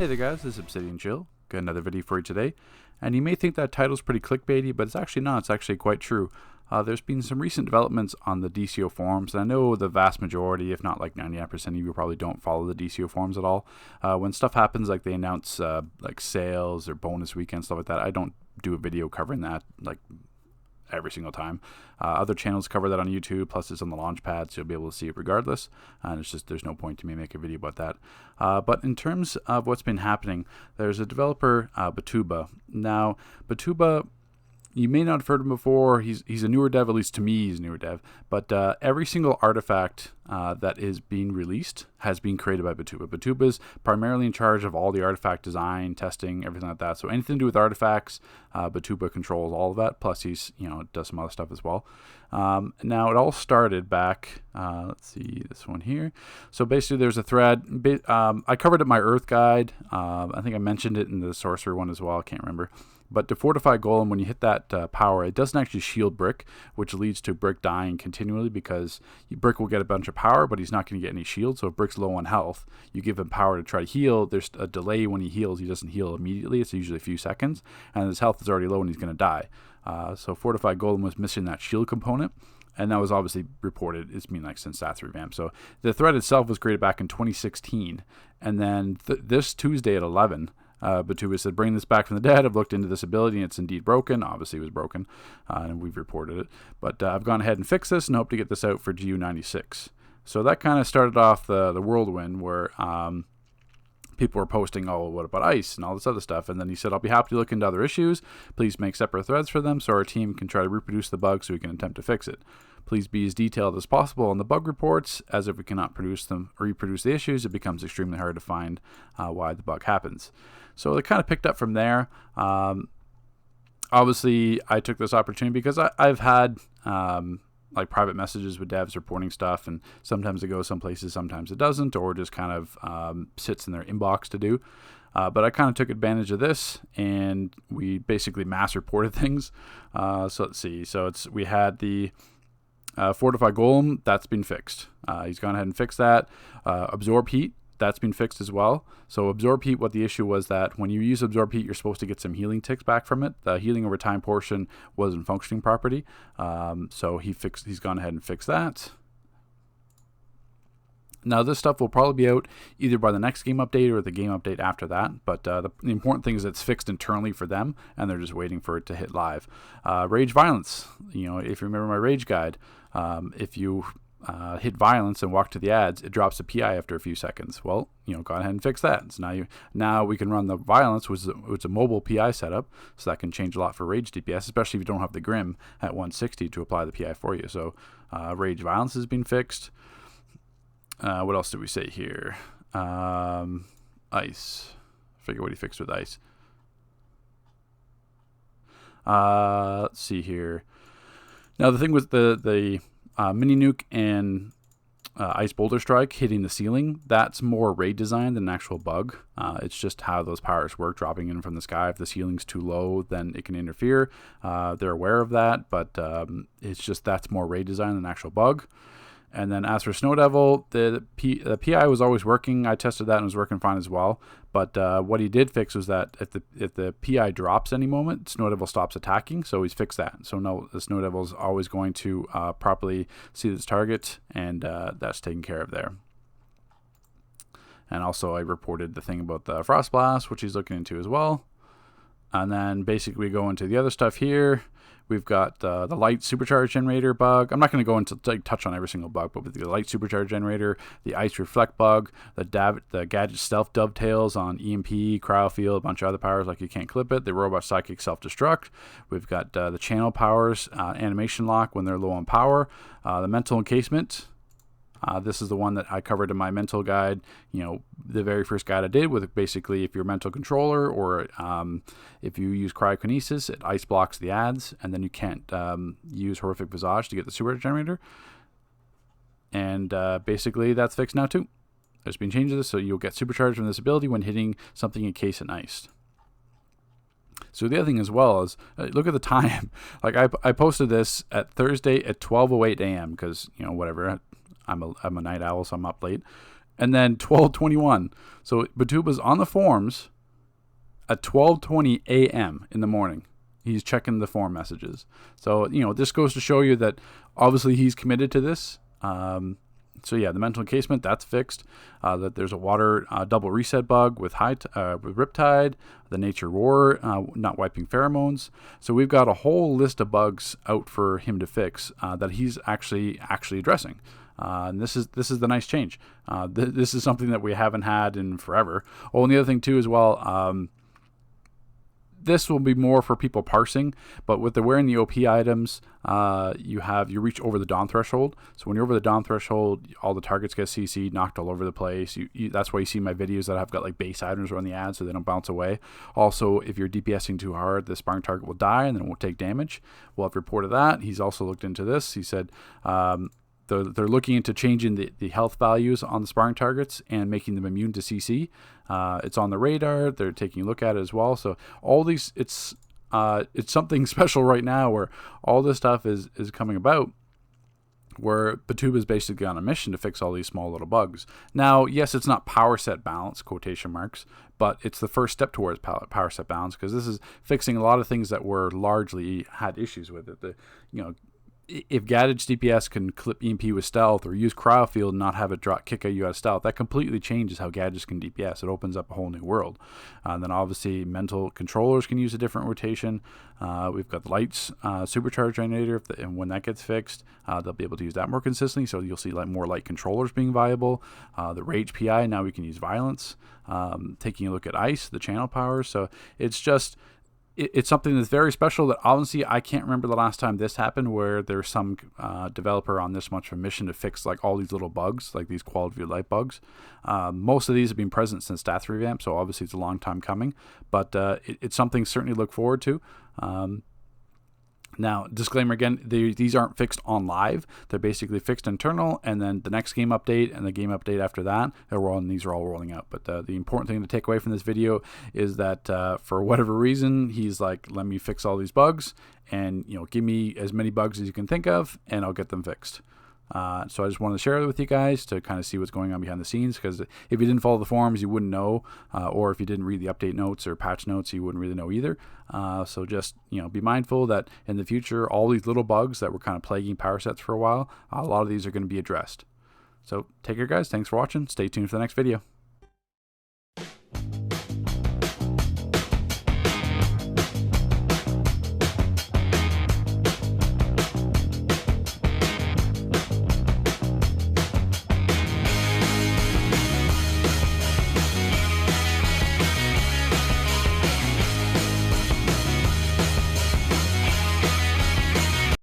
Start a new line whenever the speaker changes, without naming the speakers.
Hey there guys, this is Obsidian Jill. Got another video for you today. And you may think that title's pretty clickbaity, but it's actually not. It's actually quite true. There's been some recent developments on the DCUO Forums, and I know the vast majority, if not like 99% of you, probably don't follow the DCUO Forums at all. When stuff happens, like they announce like sales or bonus weekends, stuff like that, I don't do a video covering that like every single time. Other channels cover that on YouTube, plus it's on the Launchpad, so you'll be able to see it regardless. And it's just, there's no point to me make a video about that. But in terms of what's been happening, there's a developer, Batuba. Now, Batuba, you may not have heard of him before. He's a newer dev, at least to me he's a newer dev. But every single artifact that is being released has been created by Batuba. Batuba is primarily in charge of all the artifact design, testing, everything like that. So anything to do with artifacts, Batuba controls all of that. Plus he's, does some other stuff as well. Now it all started back, let's see this one here. So basically there's a thread. I covered it in my Earth guide. I think I mentioned it in the Sorcerer one as well. I can't remember. But to fortify Golem, when you hit that power, it doesn't actually shield Brick, which leads to Brick dying continually because Brick will get a bunch of power, but he's not going to get any shield. So if Brick's low on health, you give him power to try to heal. There's a delay when he heals. He doesn't heal immediately. It's usually a few seconds. And his health is already low and he's going to die. So Fortified Golem was missing that shield component. And that was obviously reported. It's been like since that's revamped. So the thread itself was created back in 2016. And then this Tuesday at 11, Batuba said, bring this back from the dead. I've looked into this ability and it's indeed broken. Obviously it was broken, and we've reported it. But I've gone ahead and fixed this and hope to get this out for GU96. So that kind of started off the whirlwind where people were posting, oh, what about ice and all this other stuff. And then he said, I'll be happy to look into other issues. Please make separate threads for them so our team can try to reproduce the bug so we can attempt to fix it. Please be as detailed as possible on the bug reports, as if we cannot produce them or reproduce the issues, it becomes extremely hard to find why the bug happens. So it kind of picked up from there. Obviously, I took this opportunity because I've had like private messages with devs reporting stuff, and sometimes it goes some places, sometimes it doesn't, or just kind of sits in their inbox to do. But I kind of took advantage of this, and we basically mass reported things. So let's see. So we had the Fortified Golem, that's been fixed. He's gone ahead and fixed that. Absorb Heat, that's been fixed as well. So Absorb Heat, what the issue was that when you use Absorb Heat, you're supposed to get some healing ticks back from it. The healing over time portion wasn't functioning properly. So he's gone ahead and fixed that. Now this stuff will probably be out either by the next game update or the game update after that, but the important thing is it's fixed internally for them, and they're just waiting for it to hit live. Rage Violence, if you remember my Rage guide, if you hit Violence and walk to the ads, it drops a PI after a few seconds. Well, go ahead and fix that. So now we can run the Violence, which is a mobile PI setup, so that can change a lot for Rage DPS, especially if you don't have the Grim at 160 to apply the PI for you. So Rage Violence has been fixed. What else did we say here? Ice. I forget what he fixed with ice. Let's see here. Now the thing with the mini nuke and ice boulder strike hitting the ceiling, that's more raid design than an actual bug. It's just how those powers work, dropping in from the sky. If the ceiling's too low, then it can interfere. They're aware of that, but it's just that's more raid design than an actual bug. And then as for Snow Devil, the PI was always working. I tested that and it was working fine as well. But what he did fix was that if the PI drops any moment, Snow Devil stops attacking. So he's fixed that. So no, the Snow Devil is always going to properly see its target, and that's taken care of there. And also I reported the thing about the Frost Blast, which he's looking into as well. And then basically we go into the other stuff here. We've got the light supercharge generator bug. I'm not going to go into touch on every single bug, but with the light supercharge generator, the ice reflect bug, the gadget stealth dovetails on EMP, cryofield, a bunch of other powers like you can't clip it, the robot psychic self-destruct. We've got the channel powers, animation lock when they're low on power, the mental encasement. This is the one that I covered in my mental guide, the very first guide I did, with basically if you're a mental controller or if you use cryokinesis, it ice blocks the ads, and then you can't use horrific visage to get the super generator. And basically that's fixed now too. There's been changes to this, so you'll get supercharged from this ability when hitting something encased in ice. So the other thing as well is, look at the time. Like I posted this at Thursday at 12:08 a.m. because, whatever, I'm a night owl, so I'm up late. And then 12:21. So Batuba's on the forums at 12:20 a.m. in the morning. He's checking the forum messages. So, this goes to show you that obviously he's committed to this. So yeah, the mental encasement, that's fixed. That there's a water double reset bug with with Riptide, the Nature Roar not wiping pheromones. So we've got a whole list of bugs out for him to fix that he's actually addressing. And this is the nice change. This is something that we haven't had in forever. Oh, and the other thing too as well, this will be more for people parsing, but with the wearing the OP items, you reach over the dawn threshold. So when you're over the dawn threshold, all the targets get CC'd, knocked all over the place. That's why you see my videos that I've got like base items around the ad so they don't bounce away. Also, if you're DPSing too hard, the sparring target will die and then it won't take damage. Well, I've reported that. He's also looked into this. He said, they're looking into changing the health values on the sparring targets and making them immune to CC. It's on the radar. They're taking a look at it as well. So all these, it's something special right now where all this stuff is coming about, where Batuba is basically on a mission to fix all these small little bugs. Now, yes, it's not power set balance, quotation marks, but it's the first step towards power set balance, because this is fixing a lot of things that were largely had issues with it. If Gadget's DPS can clip EMP with stealth or use Cryofield and not have it kick you out of stealth, that completely changes how Gadgets can DPS. It opens up a whole new world. And then obviously mental controllers can use a different rotation. We've got the Lights supercharge generator, and when that gets fixed, they'll be able to use that more consistently. So you'll see more light controllers being viable. The Rage PI, now we can use Violence. Taking a look at Ice, the channel powers. So it's just... It's something that's very special that honestly I can't remember the last time this happened, where there's some developer on this much of a mission to fix like all these little bugs, like these quality of life bugs. Most of these have been present since Stats Revamp, so obviously it's a long time coming, but it's something certainly to look forward to. Now, disclaimer again, these aren't fixed on live. They're basically fixed internal, and then the next game update and the game update after that, these are all rolling out. But the important thing to take away from this video is that for whatever reason, he's like, let me fix all these bugs, and give me as many bugs as you can think of, and I'll get them fixed. So I just wanted to share it with you guys to kind of see what's going on behind the scenes, because if you didn't follow the forums, you wouldn't know, or if you didn't read the update notes or patch notes, you wouldn't really know either. So just, be mindful that in the future, all these little bugs that were kind of plaguing power sets for a while, a lot of these are going to be addressed. So take care, guys. Thanks for watching. Stay tuned for the next video.